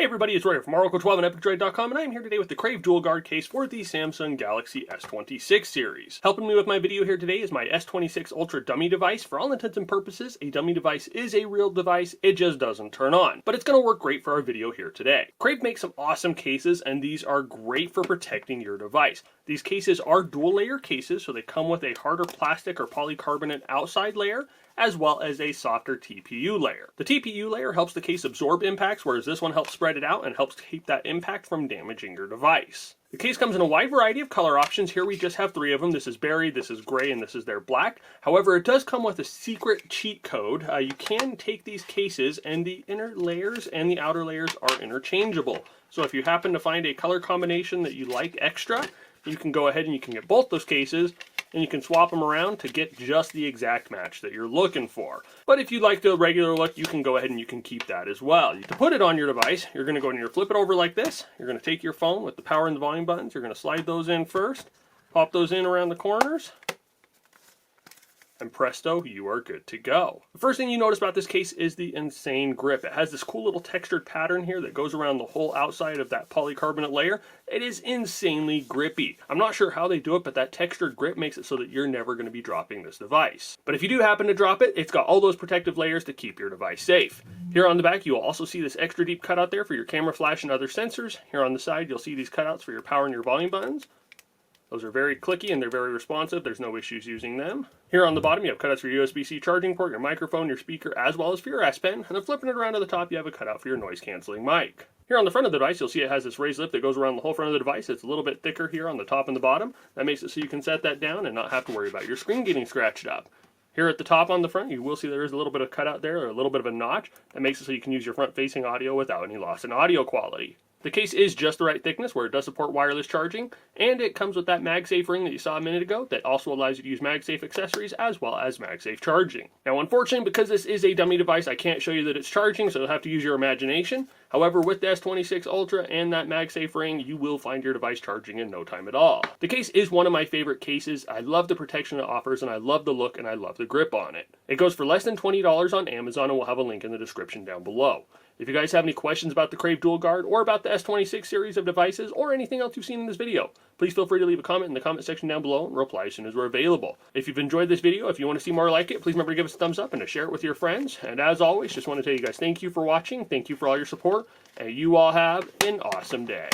everybody, it's Roy from Oracle12 and EpicDroid.com, and I am here today with the Crave Dual Guard case for the Samsung Galaxy S26 series. Helping me with my video here today is my S26 Ultra dummy device. For all intents and purposes, a dummy device is a real device, it just doesn't turn on. But it's going to work great for our video here today. Crave makes some awesome cases, and these are great for protecting your device. These cases are dual layer cases, so they come with a harder plastic or polycarbonate outside layer, as well as a softer TPU layer. The TPU layer helps the case absorb impacts, whereas this one helps spread it out and helps keep that impact from damaging your device. The case comes in a wide variety of color options. Here we just have 3 of them. This is berry, this is gray, and this is their black. However, it does come with a secret cheat code. You can take these cases and the inner layers and the outer layers are interchangeable. So if you happen to find a color combination that you like extra, you can go ahead and you can get both those cases and you can swap them around to get just the exact match that you're looking for. But if you like the regular look, you can go ahead and you can keep that as well. To put it on your device, you're going to go and you're flip it over like this. You're going to take your phone with the power and the volume buttons. You're going to slide those in first, pop those in around the corners, and presto, you are good to go. The first thing you notice about this case is the insane grip. It has this cool little textured pattern here that goes around the whole outside of that polycarbonate layer. It is insanely grippy. I'm not sure how they do it, but that textured grip makes it so that you're never going to be dropping this device. But if you do happen to drop it, it's got all those protective layers to keep your device safe. Here on the back, you will also see this extra deep cutout there for your camera, flash, and other sensors. Here on the side, you'll see these cutouts for your power and your volume buttons. Those are very clicky and they're very responsive. There's no issues using them. Here on the bottom, you have cutouts for your USB-C charging port, your microphone, your speaker, as well as for your S Pen. And then flipping it around to the top, you have a cutout for your noise-canceling mic. Here on the front of the device, you'll see it has this raised lip that goes around the whole front of the device. It's a little bit thicker here on the top and the bottom. That makes it so you can set that down and not have to worry about your screen getting scratched up. Here at the top on the front, you will see there is a little bit of cutout there, or a little bit of a notch. That makes it so you can use your front-facing audio without any loss in audio quality. The case is just the right thickness where it does support wireless charging, and it comes with that MagSafe ring that you saw a minute ago that also allows you to use MagSafe accessories as well as MagSafe charging. Now, unfortunately, because this is a dummy device, I can't show you that it's charging, so you'll have to use your imagination. However, with the S26 Ultra and that MagSafe ring, you will find your device charging in no time at all. The case is one of my favorite cases. I love the protection it offers, and I love the look, and I love the grip on it. It goes for less than $20 on Amazon, and we'll have a link in the description down below. If you guys have any questions about the Crave Dual Guard or about the S26 series of devices or anything else you've seen in this video, please feel free to leave a comment in the comment section down below and reply as soon as we're available. If you've enjoyed this video, if you want to see more like it, please remember to give us a thumbs up and to share it with your friends. And as always, just want to tell you guys thank you for watching, thank you for all your support, and you all have an awesome day.